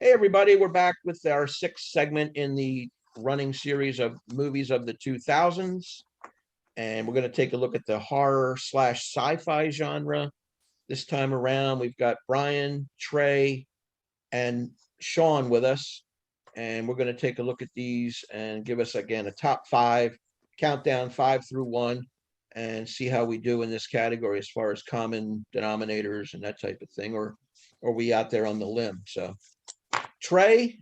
Hey, everybody, we're back with our sixth segment in the running series of movies of the 2000s. And we're going to take a look at the horror slash sci-fi genre. This time around, we've got Brian, Trey, and Shawn with us. And we're going to take a look at these and give us, again, a top five, countdown 5 through 1, and see how we do in this category as far as common denominators and that type of thing, or are we out there on the limb? So, Trey,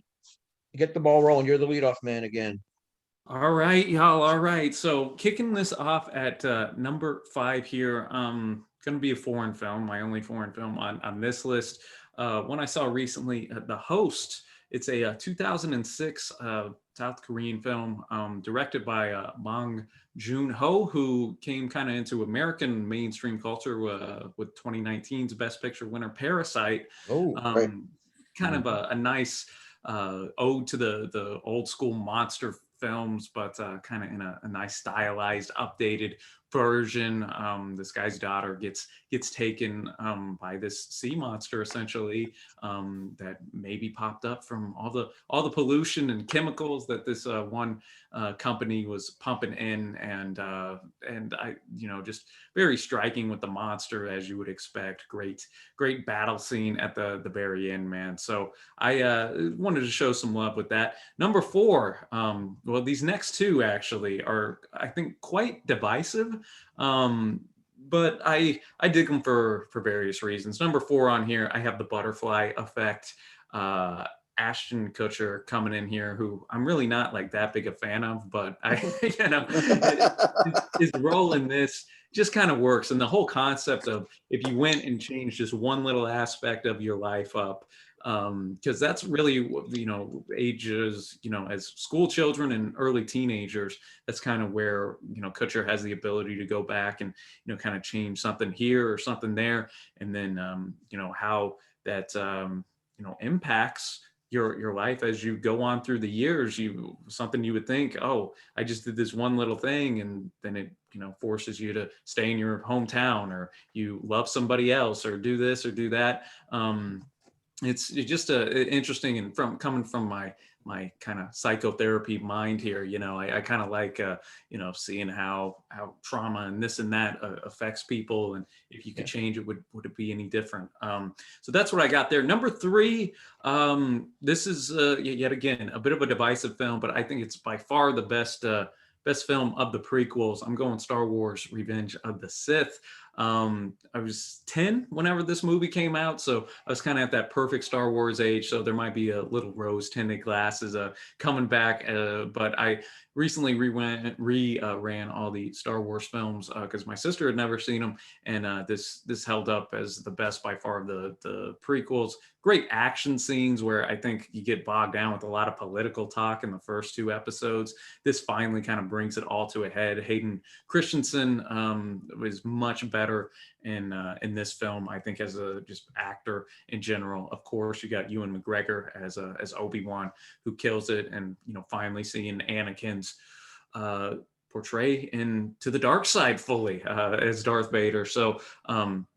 get the ball rolling. You're the leadoff man again. All right, y'all. All right. So kicking this off at number 5 here. Going to be a foreign film, my only foreign film on this list. One I saw recently, The Host. It's a 2006 South Korean film directed by Bong Joon-ho, who came kind of into American mainstream culture with 2019's Best Picture winner Parasite. Oh, right. Kind of a nice ode to the old school monster films, but kind of in a nice stylized, updated version. This guy's daughter gets taken by this sea monster, essentially, that maybe popped up from all the pollution and chemicals that this one company was pumping in, and I, just very striking with the monster, as you would expect. Great battle scene at the very end, man. So I wanted to show some love with that. Number 4, well, these next two actually are, I think, quite divisive, but I dig them for various reasons. Number 4 on here, I have The Butterfly Effect. Ashton Kutcher coming in here, who I'm really not like that big a fan of, but his role in this just kind of works. And the whole concept of if you went and changed just one little aspect of your life up, because that's really, ages, as school children and early teenagers, that's kind of where, Kutcher has the ability to go back and, kind of change something here or something there. And then, how that, impacts your life as you go on through the years. Something you would think, oh, I just did this one little thing, and then it forces you to stay in your hometown, or you love somebody else, or do this or do that. It's just interesting, and coming from my kind of psychotherapy mind here, I kind of like seeing how trauma and this and that affects people, and if you could change it, would it be any different? So that's what I got there. Number 3, this is yet again a bit of a divisive film, but I think it's by far the best film of the prequels. I'm going Star Wars: Revenge of the Sith. I was 10 whenever this movie came out, so I was kind of at that perfect Star Wars age, so there might be a little rose-tinted glasses coming back, but I recently ran all the Star Wars films because my sister had never seen them, and this held up as the best by far of the prequels. Great action scenes where I think you get bogged down with a lot of political talk in the first 2 episodes. This finally kind of brings it all to a head. Hayden Christensen was much better in this film, I think, as a just actor in general. Of course, you got Ewan McGregor as Obi-Wan, who kills it, and finally seeing Anakin's portray into the dark side fully as Darth Vader. So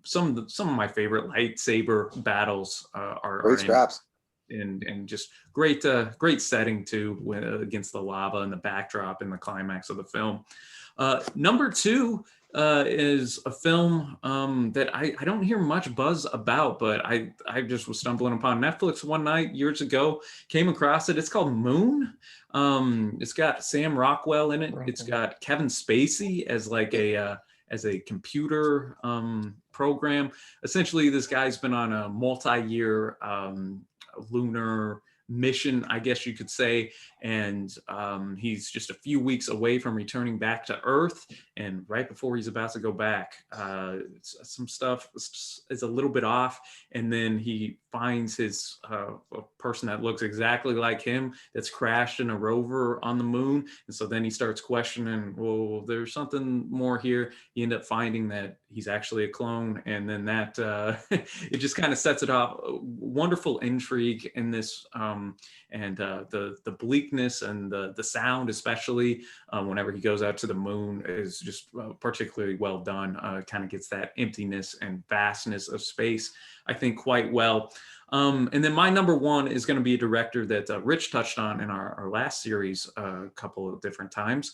some of my favorite lightsaber battles are great scraps. And just great setting too, against the lava and the backdrop and the climax of the film. Number 2 is a film that I don't hear much buzz about, but I just was stumbling upon Netflix one night years ago, came across it. It's called Moon. It's got Sam Rockwell in it. It's got Kevin Spacey as like as a computer program. Essentially, this guy's been on a multi-year lunar mission, I guess you could say, and he's just a few weeks away from returning back to Earth, and right before he's about to go back, some stuff is a little bit off, and then he finds his a person that looks exactly like him that's crashed in a rover on the moon, and so then he starts questioning, well, there's something more here. You end up finding that he's actually a clone, and then that it just kind of sets it off. Wonderful intrigue in this and the bleakness and the sound, especially whenever he goes out to the moon, is just particularly well done. Kind of gets that emptiness and vastness of space, I think, quite well. And then my number one is going to be a director that Rich touched on in our last series a couple of different times.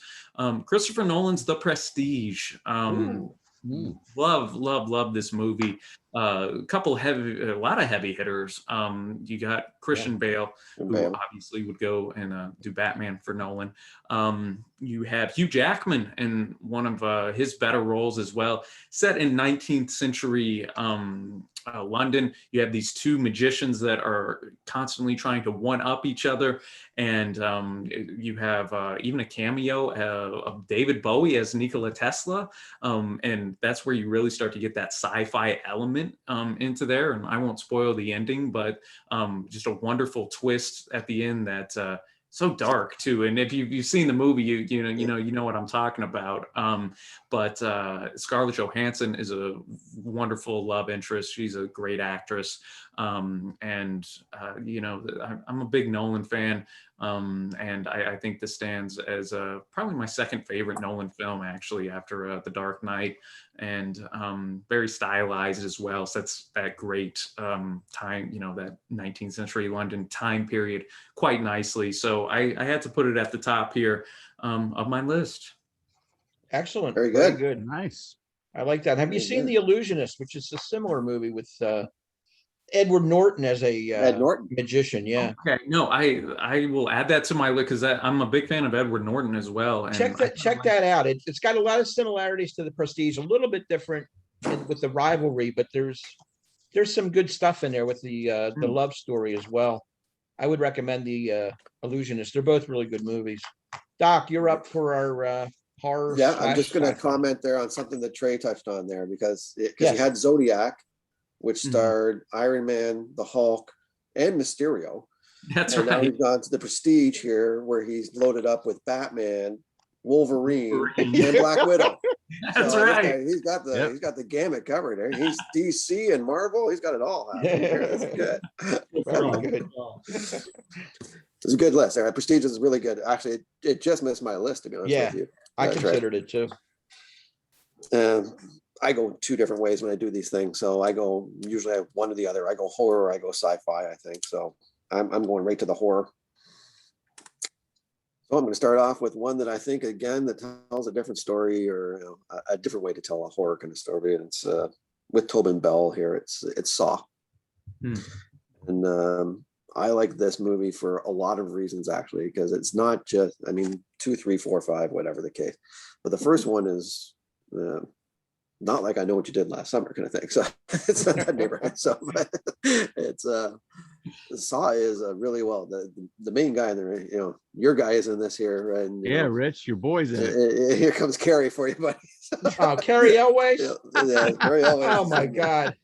Christopher Nolan's The Prestige. Love this movie. A lot of heavy hitters. You got Christian Bale, who obviously would go and do Batman for Nolan. You have Hugh Jackman in one of his better roles as well. Set in 19th century London, you have these two magicians that are constantly trying to one-up each other, and you have even a cameo of David Bowie as Nikola Tesla, and that's where you really start to get that sci-fi element into there. And I won't spoil the ending, but just a wonderful twist at the end that so dark too. And if you've seen the movie, you know what I'm talking about. But Scarlett Johansson is a wonderful love interest. She's a great actress. I'm a big Nolan fan. And I think this stands as probably my second favorite Nolan film, actually, after The Dark Knight, and very stylized as well. So that's that great time, that 19th century London time period quite nicely. So I had to put it at the top here of my list. Excellent. Very good. Very good. Nice. I like that. Have you seen The Illusionist, which is a similar movie with Edward Norton as a Ed Norton magician? Yeah. Okay. No, I will add that to my list because I'm a big fan of Edward Norton as well. And Check that out. It's got a lot of similarities to The Prestige, a little bit different with the rivalry, but there's some good stuff in there with the love story as well. I would recommend The Illusionist. They're both really good movies. Doc, you're up for our horror. Yeah, I'm just going to comment there on something that Trey touched on there because he had Zodiac, which starred Iron Man, the Hulk, and Mysterio. That's and right. Now he's gone to The Prestige here, where he's loaded up with Batman, Wolverine, and Black Widow. That's right. He's got the gamut covered there. He's DC and Marvel. He's got it all. That's good. Very good. It's a good list. There, Prestige is really good. Actually, it just missed my list, to be honest with you. I considered it too. I go two different ways when I do these things. So I go usually I have one or the other. I go horror, or I go sci-fi, I think. So I'm going right to the horror. So I'm going to start off with one that I think, again, that tells a different story, or a different way to tell a horror kind of story. And it's with Tobin Bell here. It's Saw. And I like this movie for a lot of reasons, actually, because it's not just, 2, 3, 4, 5, whatever the case. But the first one is not like I Know What You Did Last Summer kind of thing. So it's not that neighborhood. So but it's Saw is really well. The main guy in there, your guy is in this here. And Rich, your boy's in it. Here comes Carrie for you, buddy. Oh, Carrie Elways. Carrie Elways. Oh my God,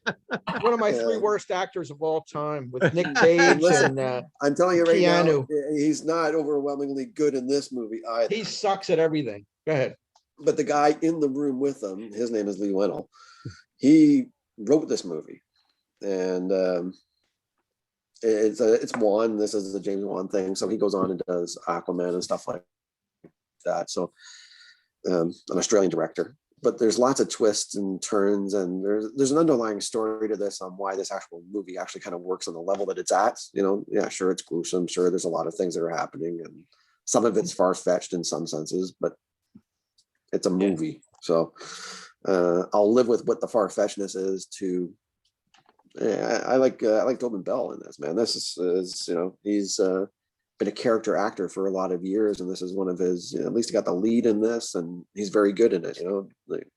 one of my 3 worst actors of all time, with Nick Cage. Listen, and I'm telling you right Keanu. now, he's not overwhelmingly good in this movie either. He sucks at everything. Go ahead. But the guy in the room with him, his name is Lee Wennell. He wrote this movie, and it's Wan. This is the James Wan thing. So he goes on and does Aquaman and stuff like that. So an Australian director. But there's lots of twists and turns, and there's an underlying story to this on why this actual movie actually kind of works on the level that it's at. Sure, it's gruesome. Sure, there's a lot of things that are happening, and some of it's far-fetched in some senses, but it's a movie. So I'll live with what the far-fetchedness is to. I like Tobin Bell in this, man. This is he's been a character actor for a lot of years, and this is one of his, at least he got the lead in this, and he's very good in it.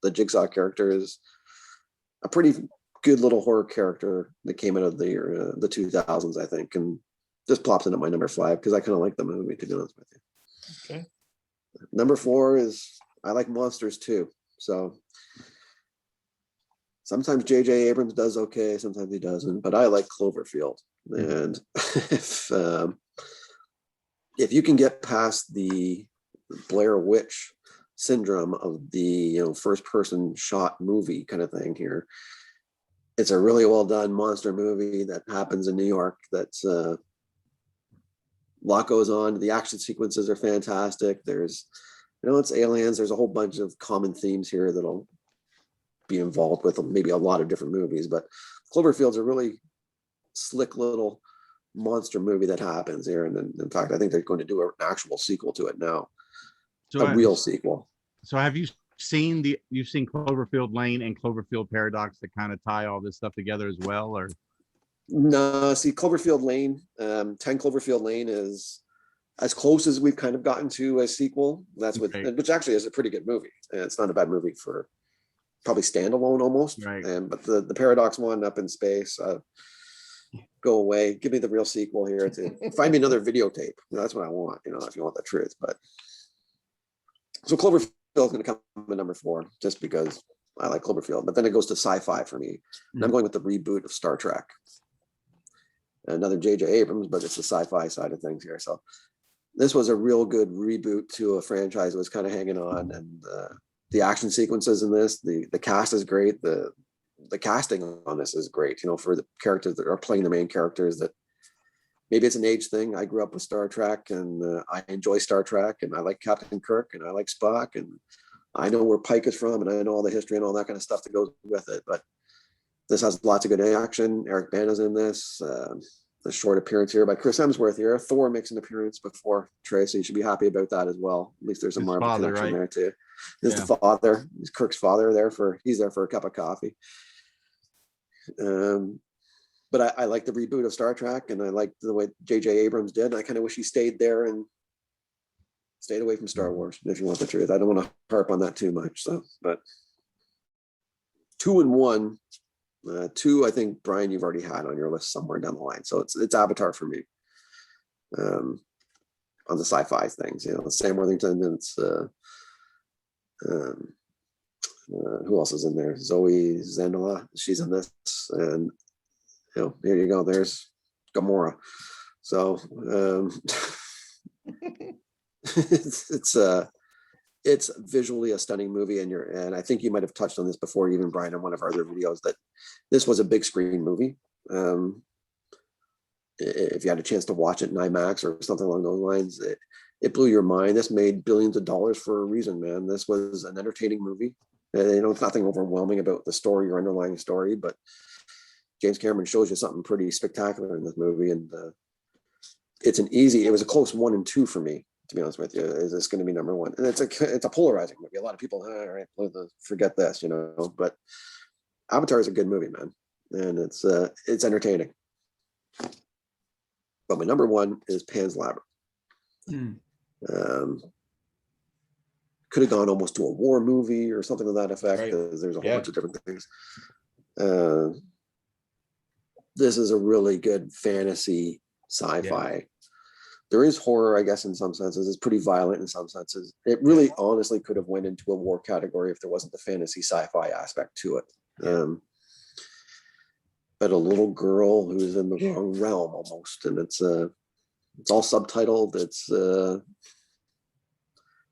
The Jigsaw character is a pretty good little horror character that came out of the 2000s, I think, and just plops in at my number 5 because I kind of like the movie, to be honest with you. Okay. Number 4 is I like monsters too. So sometimes J.J. Abrams does okay, sometimes he doesn't, but I like Cloverfield. And if you can get past the Blair Witch syndrome of the first person shot movie kind of thing here, it's a really well done monster movie that happens in New York that's lot goes on. The action sequences are fantastic. There's, it's aliens. There's a whole bunch of common themes here that'll be involved with maybe a lot of different movies, but Cloverfield's a really slick little monster movie that happens here. And then, in fact, I think they're going to do an actual sequel to it now, a real sequel. So have you've seen Cloverfield Lane and Cloverfield Paradox that kind of tie all this stuff together as well, or? No, see, Cloverfield Lane, 10 Cloverfield Lane is as close as we've kind of gotten to a sequel. That's which actually is a pretty good movie. It's not a bad movie for probably standalone almost. Right. But the Paradox one, up in space, go away. Give me the real sequel here. Find me another videotape. That's what I want, if you want the truth. But so Cloverfield is going to come at number 4 just because I like Cloverfield. But then it goes to sci-fi for me. And I'm going with the reboot of Star Trek. Another J.J. Abrams, but it's the sci-fi side of things here. So this was a real good reboot to a franchise that was kind of hanging on, and the action sequences in this, the cast is great. The casting on this is great. For the characters that are playing the main characters, that maybe it's an age thing. I grew up with Star Trek, and I enjoy Star Trek, and I like Captain Kirk, and I like Spock, and I know where Pike is from, and I know all the history and all that kind of stuff that goes with it. But this has lots of good action. Eric Bana's in this. The short appearance here by Chris Hemsworth here. Thor makes an appearance before Trey, so you should be happy about that as well. At least there's a Marvel connection there too. There's the father. He's Kirk's father he's there for a cup of coffee. But I like the reboot of Star Trek, and I like the way J.J. Abrams did. I kind of wish he stayed there and stayed away from Star Wars, if you want the truth. I don't want to harp on that too much. So, but 2 and 1. 2, I think, Brian, you've already had on your list somewhere down the line. So it's Avatar for me. On the sci-fi things, Sam Worthington, and it's who else is in there? Zoe Zandola, she's in this, and here you go. There's Gamora. So it's visually a stunning movie, and I think you might have touched on this before, even Brian, in one of our other videos, that this was a big screen movie. If you had a chance to watch it in IMAX or something along those lines, it blew your mind. This made billions of dollars for a reason, man. This was an entertaining movie. It's nothing overwhelming about the story or underlying story, but James Cameron shows you something pretty spectacular in this movie, and it was a close 1 and 2 for me, to be honest with you. Is this going to be number 1? And it's a polarizing movie. A lot of people, all right, forget this, but Avatar is a good movie, man. And it's entertaining. But my number 1 is Pan's Labyrinth. Could have gone almost to a war movie or something to that effect, because there's a whole bunch of different things. This is a really good fantasy sci-fi. Yeah. There is horror, I guess, in some senses. It's pretty violent in some senses. It really honestly could have went into a war category if there wasn't the fantasy sci-fi aspect to it. But a little girl who's in the wrong realm almost, and it's all subtitled.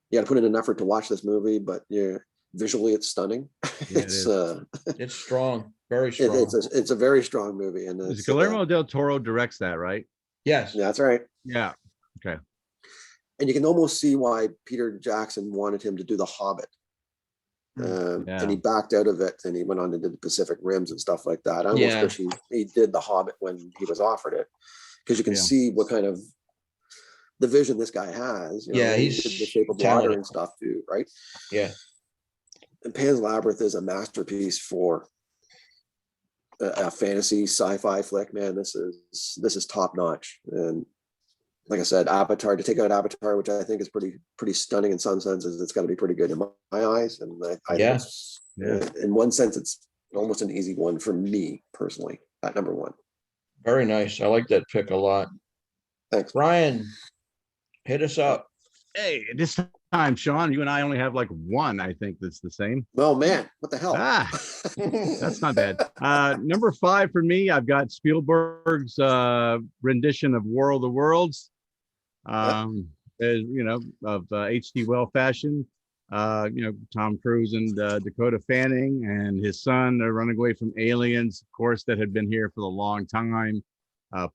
You got to put in an effort to watch this movie, but visually it's stunning. Yeah, it's strong, very strong. It's a very strong movie, and Guillermo del Toro directs that, right? Yes, that's right. Yeah. Okay. And you can almost see why Peter Jackson wanted him to do The Hobbit. And he backed out of it, and he went on to do the Pacific Rims and stuff like that. I almost wish he did The Hobbit when he was offered it, because you can see what kind of the vision this guy has. He's the Shape of Water and stuff too, right? Yeah. And Pan's Labyrinth is a masterpiece for a fantasy sci-fi flick, man. This is top notch. And like I said, Avatar, to take out Avatar, which I think is pretty stunning in some senses, it's got to be pretty good in my eyes. And I think in one sense, it's almost an easy one for me personally at number 1. Very nice. I like that pick a lot. Thanks, Brian. Hit us up. Hey, this time, Shawn, you and I only have like 1, I think, that's the same. Oh man, what the hell? That's not bad. Number 5 for me, I've got Spielberg's rendition of War of the Worlds. Of H.G. Well fashion. Tom Cruise and Dakota Fanning and his son are running away from aliens, of course, that had been here for a long time.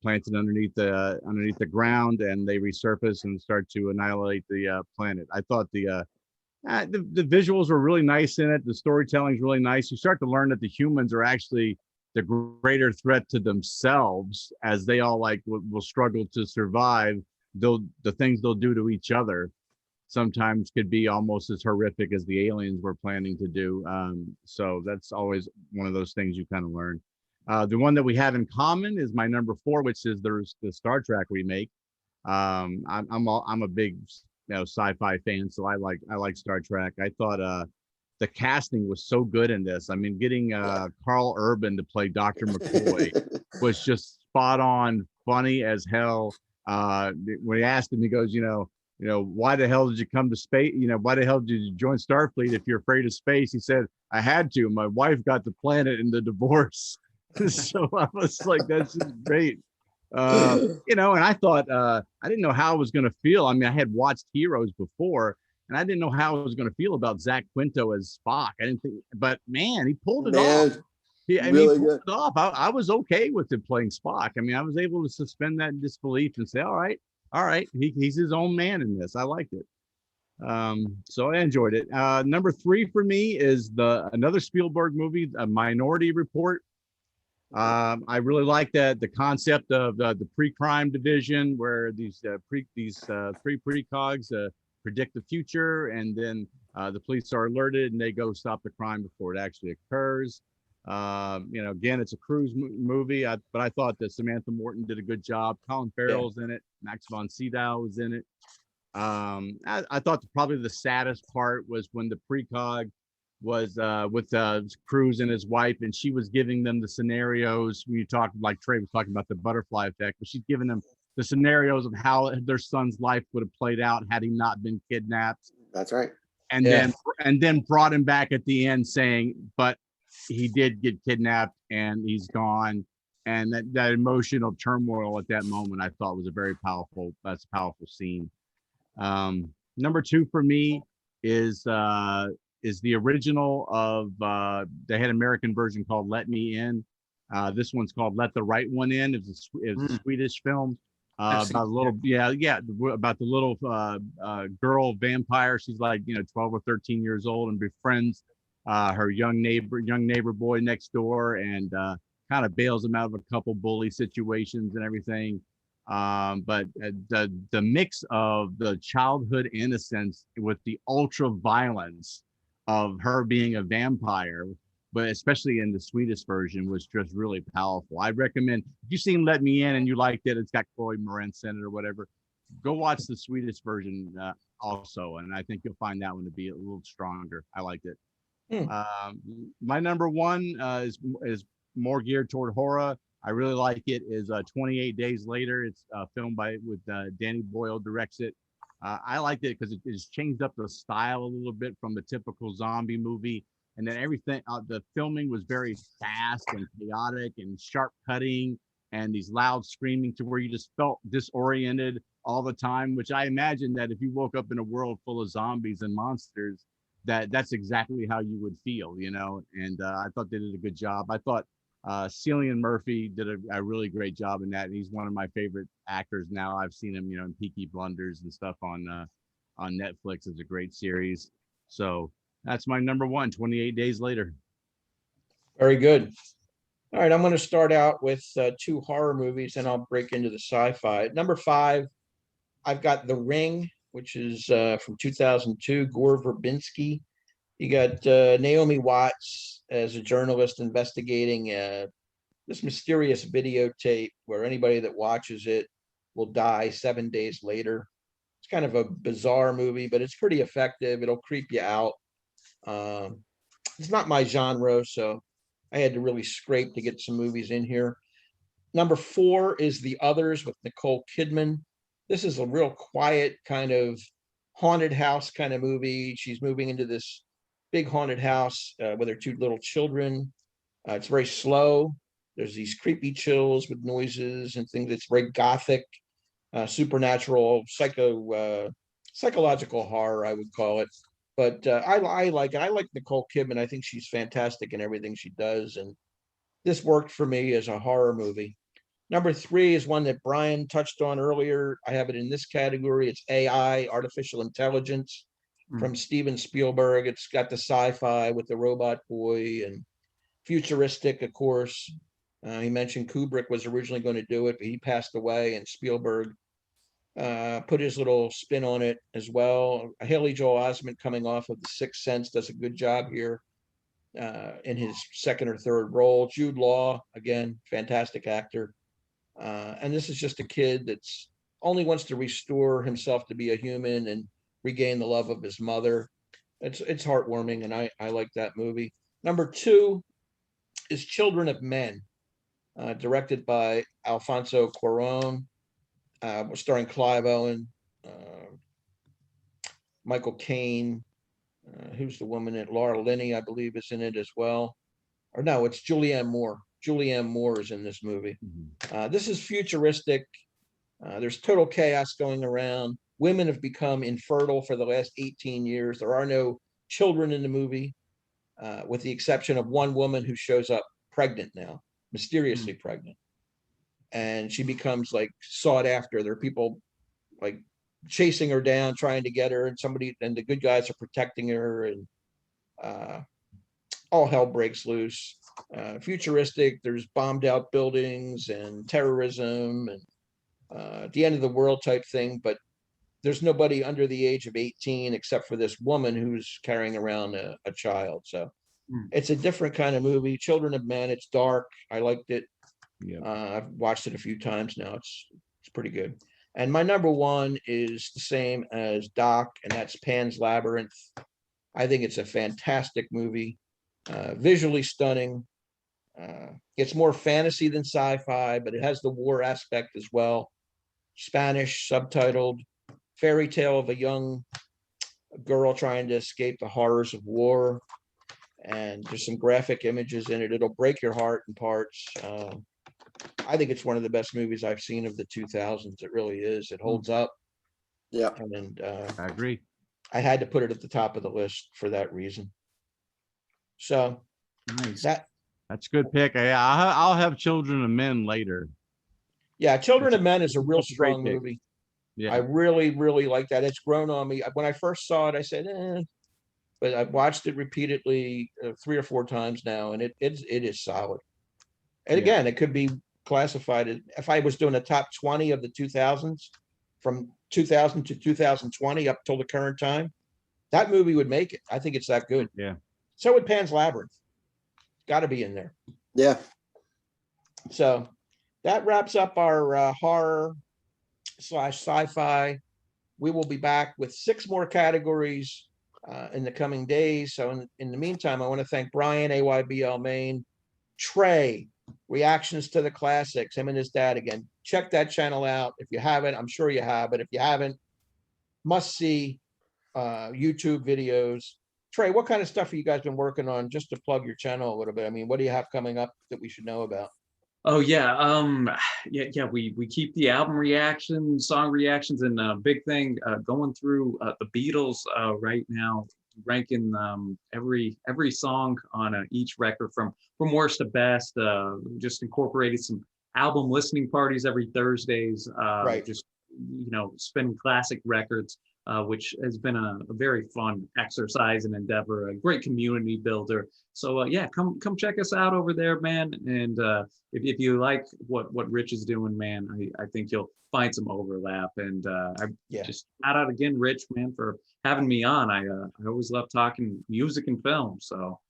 planted underneath the ground, and they resurface and start to annihilate the planet. I thought the visuals were really nice in it. The storytelling is really nice. You start to learn that the humans are actually the greater threat to themselves, as they all will struggle to survive. The things they'll do to each other sometimes could be almost as horrific as the aliens were planning to do. So that's always one of those things you kind of learn. The one that we have in common is my number 4, which is there's the Star Trek remake. I'm a big sci-fi fan, so I like Star Trek. I thought the casting was so good in this. I mean, getting Carl Urban to play Dr. McCoy was just spot on, funny as hell. When he asked him, he goes, why the hell did you come to space? Why the hell did you join Starfleet if you're afraid of space? He said, I had to. My wife got the planet in the divorce. So I was like, that's just great. And I thought, I didn't know how I was going to feel. I mean, I had watched Heroes before, and I didn't know how I was going to feel about Zach Quinto as Spock. I didn't think, but man, he pulled it off. He pulled it off. I was okay with him playing Spock. I mean, I was able to suspend that disbelief and say, all right, he's his own man in this. I liked it. So I enjoyed it. Number 3 for me is another Spielberg movie, A Minority Report. I really like the concept of the pre-crime division, where these 3 precogs predict the future, and then the police are alerted and they go stop the crime before it actually occurs. Again, it's a cruise movie, but I thought that Samantha Morton did a good job. Colin Farrell's in it. Max von Sydow was in it. I thought probably the saddest part was when the precog was with Cruz and his wife, and she was giving them the scenarios. We talked, like Trey was talking about the butterfly effect, but she's giving them the scenarios of how their son's life would have played out had he not been kidnapped. That's right. And then brought him back at the end saying, but he did get kidnapped and he's gone. And that emotional turmoil at that moment, I thought was a very powerful scene. Number 2 for me is the original of they had an American version called Let Me In. This one's called Let the Right One In. It was a Swedish film about a little about the little girl vampire. She's like 12 or 13 years old and befriends her young neighbor boy next door, and kind of bails him out of a couple bully situations and everything. But the mix of the childhood innocence with the ultra violence of her being a vampire, but especially in the Swedish version, was just really powerful. I recommend, if you've seen Let Me In and you liked it, it's got Chloe Moretz in it or whatever, go watch the Swedish version also, and I think you'll find that one to be a little stronger. I liked it. My number 1 is more geared toward horror. I really like it. Is 28 Days Later. It's filmed with Danny Boyle directs it. I liked it because it's changed up the style a little bit from the typical zombie movie, and then everything. The filming was very fast and chaotic and sharp cutting, and these loud screaming to where you just felt disoriented all the time. Which I imagine that if you woke up in a world full of zombies and monsters, that's exactly how you would feel, And I thought they did a good job. I thought Cillian Murphy did a really great job in that, and he's one of my favorite actors now. I've seen him, in Peaky Blinders and stuff on Netflix. It's a great series. So that's my number 1, 28 Days Later. Very good. All right, I'm going to start out with 2 horror movies, and I'll break into the sci-fi. Number 5, I've got The Ring, which is from 2002, Gore Verbinski. You got Naomi Watts as a journalist investigating this mysterious videotape where anybody that watches it will die 7 days later. It's kind of a bizarre movie, but it's pretty effective. It'll creep you out. It's not my genre, so I had to really scrape to get some movies in here. Number 4 is The Others with Nicole Kidman. This is a real quiet kind of haunted house kind of movie. She's moving into this big haunted house with her 2 little children. It's very slow. There's these creepy chills with noises and things. It's very gothic, supernatural, psychological horror, I would call it. But I like it. I like Nicole Kidman. I think she's fantastic in everything she does. And this worked for me as a horror movie. Number 3 is one that Brian touched on earlier. I have it in this category. It's AI, artificial intelligence, from Steven Spielberg. It's got the sci-fi with the robot boy and futuristic, of course. He mentioned Kubrick was originally going to do it, but he passed away, and Spielberg put his little spin on it as well. Haley Joel Osment, coming off of The Sixth Sense, does a good job here in his second or third role. Jude Law, again, fantastic actor. And this is just a kid that's only wants to restore himself to be a human and regain the love of his mother. It's heartwarming, and I like that movie. Number 2 is Children of Men, directed by Alfonso Cuarón, starring Clive Owen, Michael Caine. Who's the woman in it? Laura Linney, I believe, is in it as well. Or no, it's Julianne Moore. Julianne Moore is in this movie. This is futuristic. There's total chaos going around. Women have become infertile for the last 18 years. There are no children in the movie, with the exception of one woman who shows up pregnant now, mysteriously pregnant. And she becomes like sought after. There are people like chasing her down, trying to get her, and the good guys are protecting her, and all hell breaks loose. Futuristic, there's bombed out buildings and terrorism and the end of the world type thing, but there's nobody under the age of 18 except for this woman who's carrying around a child. So it's a different kind of movie. Children of Men, it's dark. I liked it. I've watched it a few times now. It's pretty good. And my number 1 is the same as Doc, and that's Pan's Labyrinth. I think it's a fantastic movie, visually stunning. It's more fantasy than sci-fi, but it has the war aspect as well. Spanish, subtitled, fairy tale of a young girl trying to escape the horrors of war. And there's some graphic images in it. It'll break your heart in parts. I think it's one of the best movies I've seen of the 2000s. It really is. It holds up. Yeah. And I agree. I had to put it at the top of the list for that reason. So Nice. That's a good pick. I'll have Children of Men later. Yeah, Children of Men is a real That's a great strong pick. movie. Yeah. I really, really like that. It's grown on me. When I first saw it, I said, but I've watched it repeatedly 3 or 4 times now, and it is solid. And Yeah. again, it could be classified as, if I was doing a top 20 of the 2000s, from 2000 to 2020 up till the current time, that movie would make it. I think it's that good. Yeah. So would Pan's Labyrinth. Got to be in there. Yeah. So that wraps up our horror / sci-fi. We will be back with 6 more categories in the coming days. So in the meantime, I want to thank Brian, AYBL Maine, Trey, Reactions to the Classics, him and his dad again. Check that channel out. If you haven't, I'm sure you have, but if you haven't, must see YouTube videos. Trey, what kind of stuff have you guys been working on, just to plug your channel a little bit? I mean, what do you have coming up that we should know about? Oh yeah, we keep the album reactions, song reactions, and big thing going through the Beatles right now, ranking every song on each record from worst to best. Just incorporated some album listening parties every Thursdays. Right. Just spinning classic records. Which has been a very fun exercise and endeavor, a great community builder. So yeah, come check us out over there, man. And if you like what Rich is doing, man, I think you'll find some overlap. And just shout out again, Rich, man, for having me on. I always love talking music and film. So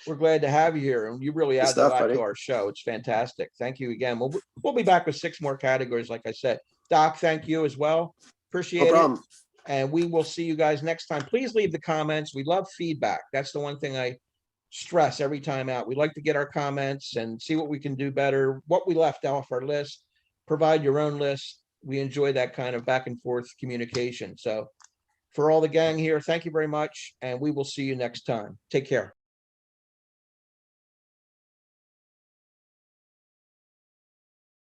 we're glad to have you here, and you really add a lot to our show. It's fantastic. Thank you again. We'll be back with 6 more categories, like I said. Doc, thank you as well. Appreciate it. And we will see you guys next time. Please leave the comments. We love feedback. That's the one thing I stress every time out. We like to get our comments and see what we can do better, what we left off our list. Provide your own list. We enjoy that kind of back and forth communication. So for all the gang here, thank you very much. And we will see you next time. Take care.